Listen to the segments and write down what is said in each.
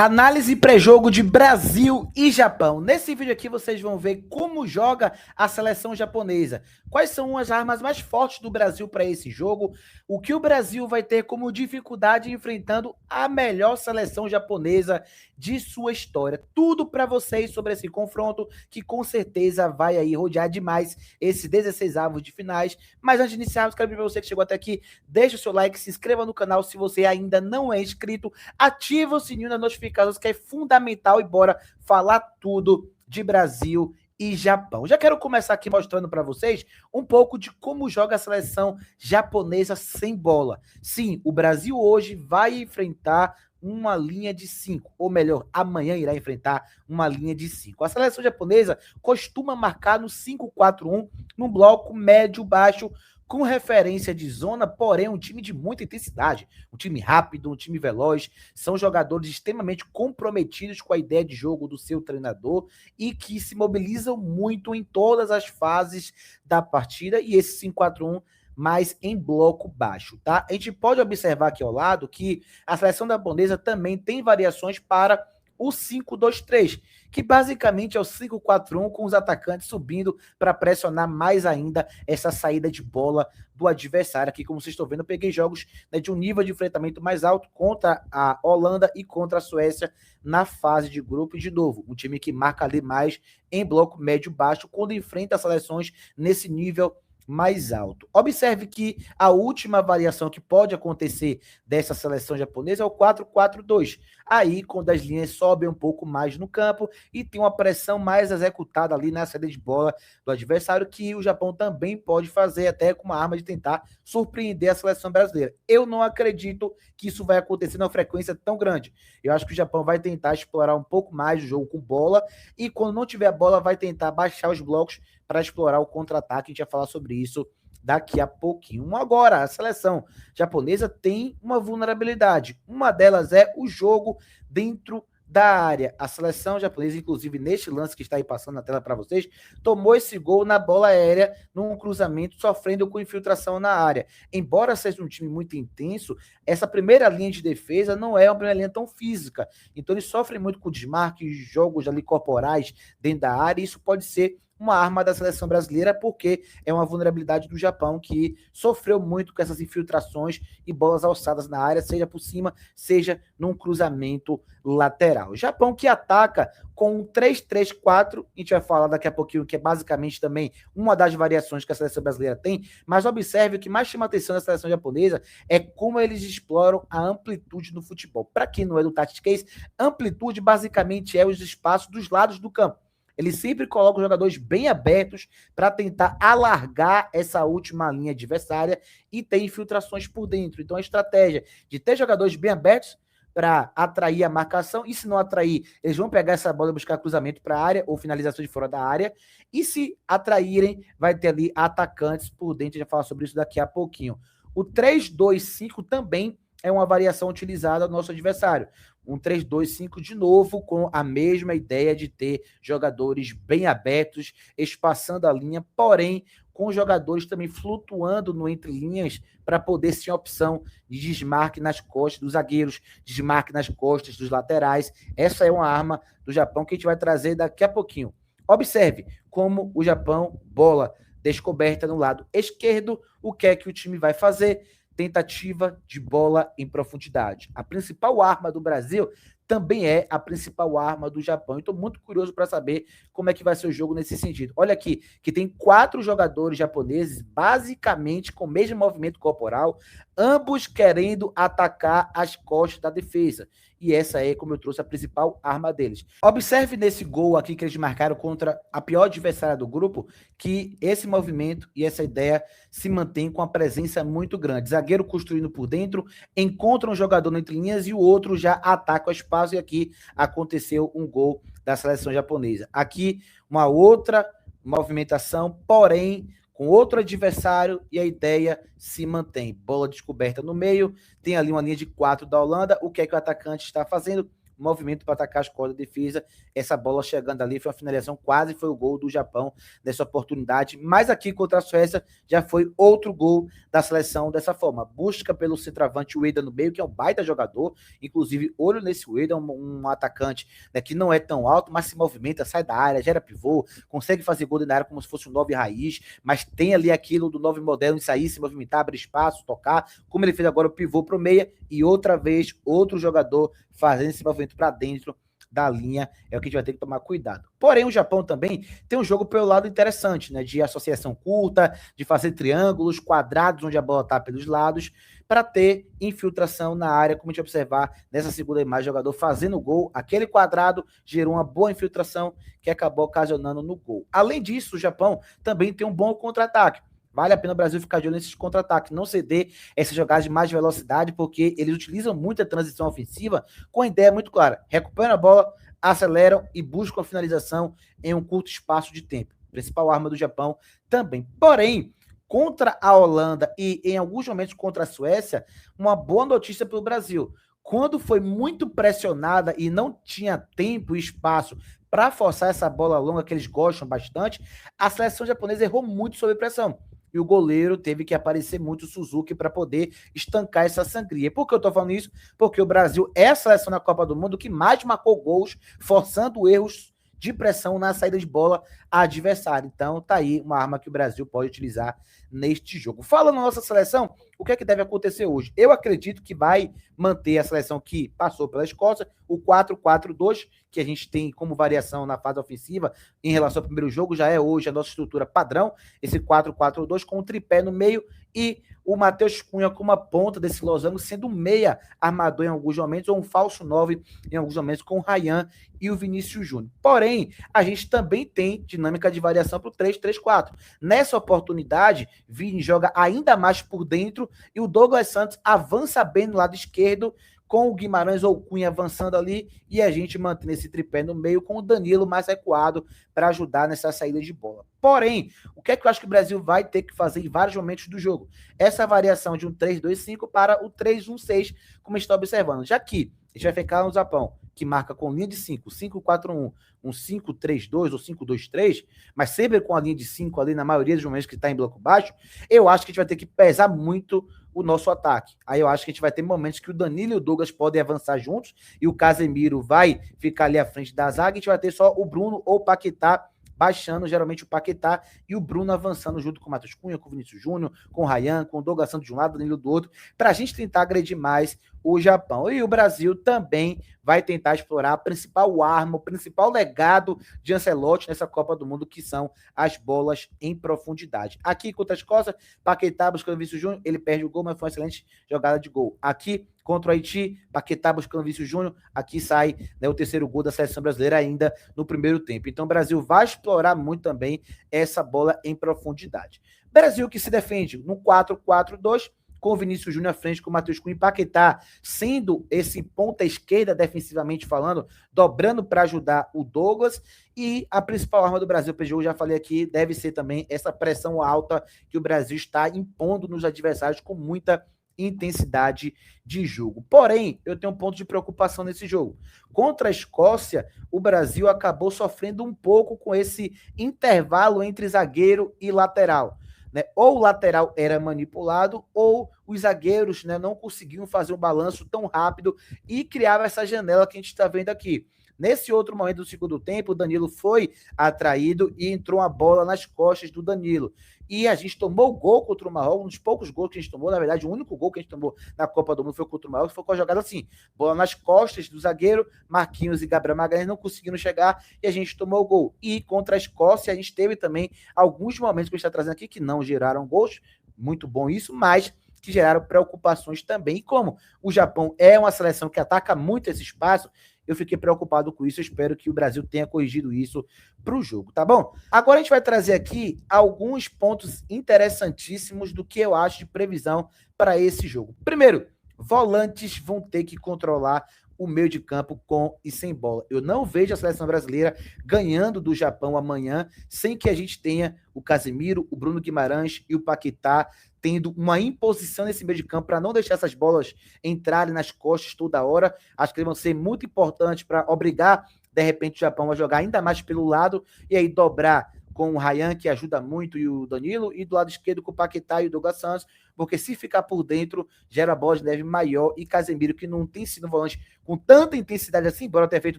Análise pré-jogo de Brasil e Japão. Nesse vídeo aqui vocês vão ver como joga a seleção japonesa, quais são as armas mais fortes do Brasil para esse jogo, o que o Brasil vai ter como dificuldade enfrentando a melhor seleção japonesa de sua história. Tudo para vocês sobre esse confronto que com certeza vai aí rodear demais esses 16avos de finais. Mas antes de iniciarmos, quero pedir para você que chegou até aqui, deixa o seu like, se inscreva no canal se você ainda não é inscrito, ativa o sininho da notificação, que é fundamental, e bora falar tudo de Brasil e Japão. Já quero começar aqui mostrando para vocês um pouco de como joga a seleção japonesa sem bola. Sim, o Brasil hoje vai enfrentar uma linha de 5, ou melhor, amanhã irá enfrentar uma linha de 5. A seleção japonesa costuma marcar no 5-4-1, num bloco médio-baixo, com referência de zona, porém um time de muita intensidade, um time rápido, um time veloz, são jogadores extremamente comprometidos com a ideia de jogo do seu treinador e que se mobilizam muito em todas as fases da partida, e esse 5-4-1 mais em bloco baixo, tá? A gente pode observar aqui ao lado que a seleção japonesa também tem variações para o 5-2-3, que basicamente é o 5-4-1 com os atacantes subindo para pressionar mais ainda essa saída de bola do adversário. Aqui, como vocês estão vendo, eu peguei jogos, né, de um nível de enfrentamento mais alto contra a Holanda e contra a Suécia na fase de grupo. E, de novo, um time que marca ali mais em bloco médio-baixo quando enfrenta as seleções nesse nível mais alto. Observe que a última variação que pode acontecer dessa seleção japonesa é o 4-4-2. Aí, quando as linhas sobem um pouco mais no campo e tem uma pressão mais executada ali na saída de bola do adversário, que o Japão também pode fazer, até com uma arma de tentar surpreender a seleção brasileira. Eu não acredito que isso vai acontecer numa frequência tão grande. Eu acho que o Japão vai tentar explorar um pouco mais o jogo com bola, e quando não tiver a bola vai tentar baixar os blocos para explorar o contra-ataque. A gente vai falar sobre isso daqui a pouquinho. Agora, a seleção japonesa tem uma vulnerabilidade. Uma delas é o jogo dentro da área. A seleção japonesa, inclusive neste lance que está aí passando na tela para vocês, tomou esse gol na bola aérea, num cruzamento, sofrendo com infiltração na área. Embora seja um time muito intenso, essa primeira linha de defesa não é uma primeira linha tão física. Então eles sofrem muito com desmarques, jogos ali corporais dentro da área, e isso pode ser uma arma da seleção brasileira, porque é uma vulnerabilidade do Japão, que sofreu muito com essas infiltrações e bolas alçadas na área, seja por cima, seja num cruzamento lateral. O Japão que ataca com um 3-3-4, a gente vai falar daqui a pouquinho, que é basicamente também uma das variações que a seleção brasileira tem, mas observe o que mais chama a atenção da seleção japonesa é como eles exploram a amplitude no futebol. Para quem não é do tactiquez, amplitude basicamente é os espaços dos lados do campo. Eles sempre colocam jogadores bem abertos para tentar alargar essa última linha adversária e ter infiltrações por dentro. Então a estratégia de ter jogadores bem abertos para atrair a marcação, e se não atrair, eles vão pegar essa bola e buscar cruzamento para a área ou finalização de fora da área, e se atraírem, vai ter ali atacantes por dentro. A gente vai falar sobre isso daqui a pouquinho. O 3-2-5 também é uma variação utilizada ao nosso adversário. Um 3-2-5 de novo, com a mesma ideia de ter jogadores bem abertos, espaçando a linha, porém com jogadores também flutuando no entre linhas para poder ser opção de desmarque nas costas dos zagueiros, desmarque nas costas dos laterais. Essa é uma arma do Japão que a gente vai trazer daqui a pouquinho. Observe como o Japão, bola descoberta no lado esquerdo, o que é que o time vai fazer? Tentativa de bola em profundidade. A principal arma do Brasil também é a principal arma do Japão. Estou muito curioso para saber como é que vai ser o jogo nesse sentido. Olha aqui, que tem 4 jogadores japoneses, basicamente com o mesmo movimento corporal, ambos querendo atacar as costas da defesa. E essa é, como eu trouxe, a principal arma deles. Observe nesse gol aqui que eles marcaram contra a pior adversária do grupo, que esse movimento e essa ideia se mantém com a presença muito grande. Zagueiro construindo por dentro, encontra um jogador entre linhas e o outro já ataca o espaço, e aqui aconteceu um gol da seleção japonesa. Aqui uma outra movimentação, porém com outro adversário, e a ideia se mantém. Bola descoberta no meio, tem ali uma linha de 4 da Holanda. O que é que o atacante está fazendo? movimento para atacar as cordas da defesa, essa bola chegando ali, foi uma finalização, quase foi o gol do Japão nessa oportunidade, mas aqui contra a Suécia já foi outro gol da seleção dessa forma, busca pelo centroavante o Ueda no meio, que é um baita jogador, inclusive olho nesse Ueda, um atacante, né, que não é tão alto, mas se movimenta, sai da área, gera pivô, consegue fazer gol na área como se fosse um 9 raiz, mas tem ali aquilo do 9 moderno, de sair, se movimentar, abrir espaço, tocar, como ele fez agora o pivô pro meia, e outra vez, outro jogador fazendo esse movimento para dentro da linha, é o que a gente vai ter que tomar cuidado. Porém, o Japão também tem um jogo pelo lado interessante, né, de associação curta, de fazer triângulos, quadrados, onde a bola está pelos lados, para ter infiltração na área, como a gente observar nessa segunda imagem, o jogador fazendo gol, aquele quadrado gerou uma boa infiltração que acabou ocasionando no gol. Além disso, o Japão também tem um bom contra-ataque. Vale a pena o Brasil ficar de olho nesses contra-ataques, não ceder essas jogadas de mais velocidade, porque eles utilizam muito a transição ofensiva com a ideia muito clara. Recuperam a bola, aceleram e buscam a finalização em um curto espaço de tempo. Principal arma do Japão também. Porém, contra a Holanda e em alguns momentos contra a Suécia, uma boa notícia para o Brasil. Quando foi muito pressionada e não tinha tempo e espaço para forçar essa bola longa que eles gostam bastante, a seleção japonesa errou muito sob pressão. E o goleiro teve que aparecer muito, o Suzuki, para poder estancar essa sangria. Por que eu tô falando isso? Porque o Brasil é a seleção na Copa do Mundo que mais marcou gols, forçando erros de pressão na saída de bola adversária. Então, tá aí uma arma que o Brasil pode utilizar neste jogo. Falando na nossa seleção, o que é que deve acontecer hoje? Eu acredito que vai manter a seleção que passou pela Escócia, o 4-4-2, que a gente tem como variação na fase ofensiva em relação ao primeiro jogo, já é hoje a nossa estrutura padrão, esse 4-4-2 com um tripé no meio e o Matheus Cunha com uma ponta desse losango, sendo um meia armador em alguns momentos, ou um falso 9 em alguns momentos, com o Ryan e o Vinícius Júnior. Porém, a gente também tem dinâmica de variação para o 3-3-4. Nessa oportunidade, Vini joga ainda mais por dentro e o Douglas Santos avança bem no lado esquerdo, com o Guimarães ou o Cunha avançando ali, e a gente mantém esse tripé no meio com o Danilo mais recuado para ajudar nessa saída de bola. Porém, o que é que eu acho que o Brasil vai ter que fazer em vários momentos do jogo? Essa variação de um 3-2-5 para o 3-1-6, como a gente está observando. Já que a gente vai ficar no Japão, que marca com linha de 5, 5-4-1, um 5-3-2 ou 5-2-3, mas sempre com a linha de 5 ali na maioria dos momentos que está em bloco baixo, eu acho que a gente vai ter que pesar muito o nosso ataque. Aí eu acho que a gente vai ter momentos que o Danilo e o Douglas podem avançar juntos e o Casemiro vai ficar ali à frente da zaga e a gente vai ter só o Bruno ou o Paquetá baixando, geralmente o Paquetá, e o Bruno avançando junto com o Matheus Cunha, com o Vinícius Júnior, com o Ryan, com o Douglas Santos de um lado, o Danilo do outro, para a gente tentar agredir mais o Japão. E o Brasil também vai tentar explorar a principal arma, o principal legado de Ancelotti nessa Copa do Mundo, que são as bolas em profundidade. Aqui contra a Escócia, Paquetá buscando o Vinícius Júnior, ele perde o gol, mas foi uma excelente jogada de gol. Aqui contra o Haiti, Paquetá buscando o Vinícius Júnior, aqui sai, né, o terceiro gol da seleção brasileira ainda no primeiro tempo. Então o Brasil vai explorar muito também essa bola em profundidade. Brasil que se defende no 4-4-2, com o Vinícius Júnior à frente, com o Matheus Cunha e Paquetá, sendo esse ponta esquerda defensivamente falando, dobrando para ajudar o Douglas, e a principal arma do Brasil, PGU, já falei aqui, deve ser também essa pressão alta que o Brasil está impondo nos adversários com muita intensidade de jogo. Porém, eu tenho um ponto de preocupação nesse jogo. Contra a Escócia, o Brasil acabou sofrendo um pouco com esse intervalo entre zagueiro e lateral. Né? Ou o lateral era manipulado, ou os zagueiros, né, não conseguiam fazer um balanço tão rápido e criava essa janela que a gente está vendo aqui. Nesse outro momento do segundo tempo, o Danilo foi atraído e entrou a bola nas costas do Danilo. E a gente tomou o gol contra o Marrocos, um dos poucos gols que a gente tomou, na verdade, o único gol que a gente tomou na Copa do Mundo foi contra o Marrocos, foi com a jogada assim, bola nas costas do zagueiro, Marquinhos e Gabriel Magalhães não conseguiram chegar e a gente tomou o gol. E contra a Escócia, a gente teve também alguns momentos que a gente está trazendo aqui que não geraram gols, muito bom isso, mas que geraram preocupações também. E como o Japão é uma seleção que ataca muito esse espaço, eu fiquei preocupado com isso, eu espero que o Brasil tenha corrigido isso para o jogo, tá bom? Agora a gente vai trazer aqui alguns pontos interessantíssimos do que eu acho de previsão para esse jogo. Primeiro, volantes vão ter que controlar o meio de campo com e sem bola. Eu não vejo a seleção brasileira ganhando do Japão amanhã sem que a gente tenha o Casemiro, o Bruno Guimarães e o Paquetá tendo uma imposição nesse meio de campo para não deixar essas bolas entrarem nas costas toda hora. Acho que eles vão ser muito importantes para obrigar, de repente, o Japão a jogar ainda mais pelo lado e aí dobrar com o Ryan, que ajuda muito, e o Danilo, e do lado esquerdo com o Paquetá e o Douglas Santos, porque se ficar por dentro, gera bola de neve maior, e Casemiro, que não tem sido um volante com tanta intensidade assim, embora tenha feito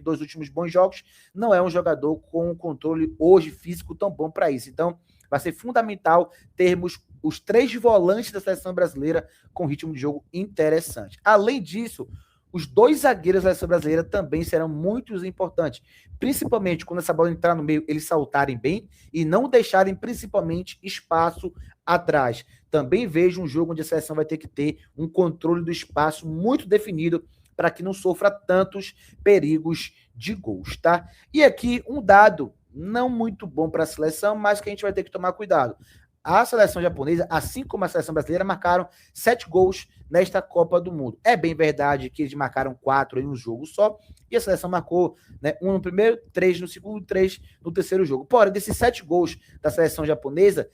2 últimos bons jogos, não é um jogador com um controle hoje físico tão bom para isso. Então, vai ser fundamental termos os 3 volantes da seleção brasileira com ritmo de jogo interessante. Além disso, os 2 zagueiros da seleção brasileira também serão muito importantes, principalmente quando essa bola entrar no meio, eles saltarem bem e não deixarem principalmente espaço atrás. Também vejo um jogo onde a seleção vai ter que ter um controle do espaço muito definido para que não sofra tantos perigos de gols, tá? E aqui um dado não muito bom para a seleção, mas que a gente vai ter que tomar cuidado. A seleção japonesa, assim como a seleção brasileira, marcaram 7 gols nesta Copa do Mundo. É bem verdade que eles marcaram 4 em um jogo só, e a seleção marcou, né, 1 no primeiro, 3 no segundo, 3 no terceiro jogo. Porém, desses 7 gols da seleção japonesa,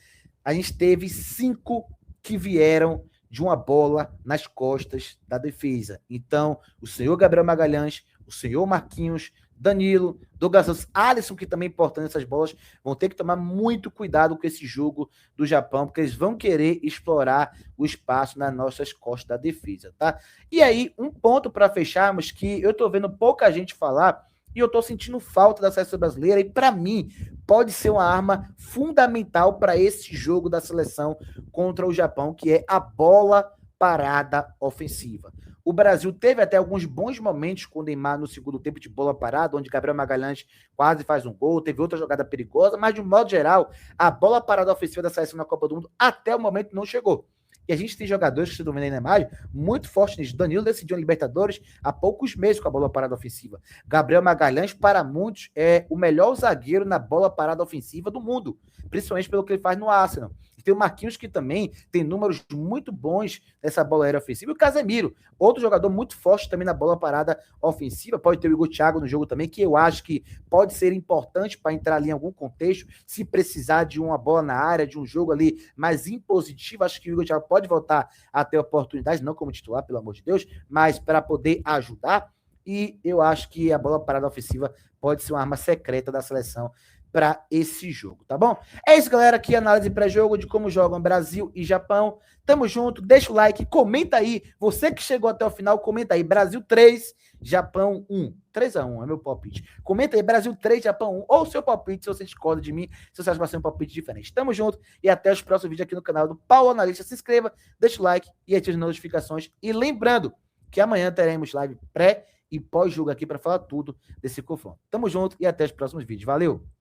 a gente teve 5 que vieram de uma bola nas costas da defesa. Então, o senhor Gabriel Magalhães, o senhor Marquinhos, Danilo, Douglas Santos, Alisson, que também é importante nessas bolas, vão ter que tomar muito cuidado com esse jogo do Japão, porque eles vão querer explorar o espaço nas nossas costas da defesa, tá? E aí, um ponto para fecharmos, que eu tô vendo pouca gente falar, e eu tô sentindo falta da seleção brasileira, e para mim, pode ser uma arma fundamental para esse jogo da seleção contra o Japão, que é a bola parada ofensiva. O Brasil teve até alguns bons momentos com o Neymar no segundo tempo de bola parada, onde Gabriel Magalhães quase faz um gol, teve outra jogada perigosa, mas de um modo geral, a bola parada ofensiva da seleção na Copa do Mundo até o momento não chegou. E a gente tem jogadores que se dominam na imagem muito fortes nisso. Danilo decidiu a Libertadores há poucos meses com a bola parada ofensiva. Gabriel Magalhães, para muitos, é o melhor zagueiro na bola parada ofensiva do mundo, principalmente pelo que ele faz no Arsenal. E tem o Marquinhos, que também tem números muito bons nessa bola aérea ofensiva. E o Casemiro, outro jogador muito forte também na bola parada ofensiva. Pode ter o Igor Thiago no jogo também, que eu acho que pode ser importante para entrar ali em algum contexto, se precisar de uma bola na área, de um jogo ali mais impositivo. Acho que o Igor Thiago pode voltar a ter oportunidades, não como titular, pelo amor de Deus, mas para poder ajudar. E eu acho que a bola parada ofensiva pode ser uma arma secreta da seleção para esse jogo, tá bom? É isso, galera, aqui a análise pré-jogo de como jogam Brasil e Japão. Tamo junto, deixa o like, comenta aí, você que chegou até o final, comenta aí, Brasil 3, Japão 1. 3-1 é meu palpite. Comenta aí, Brasil 3, Japão 1, ou seu palpite, se você discorda de mim, se você acha que vai ser um palpite diferente. Tamo junto e até os próximos vídeos aqui no canal do Paulo Analista. Se inscreva, deixa o like e ative as notificações. E lembrando que amanhã teremos live pré e pós-jogo aqui para falar tudo desse confronto. Tamo junto e até os próximos vídeos. Valeu!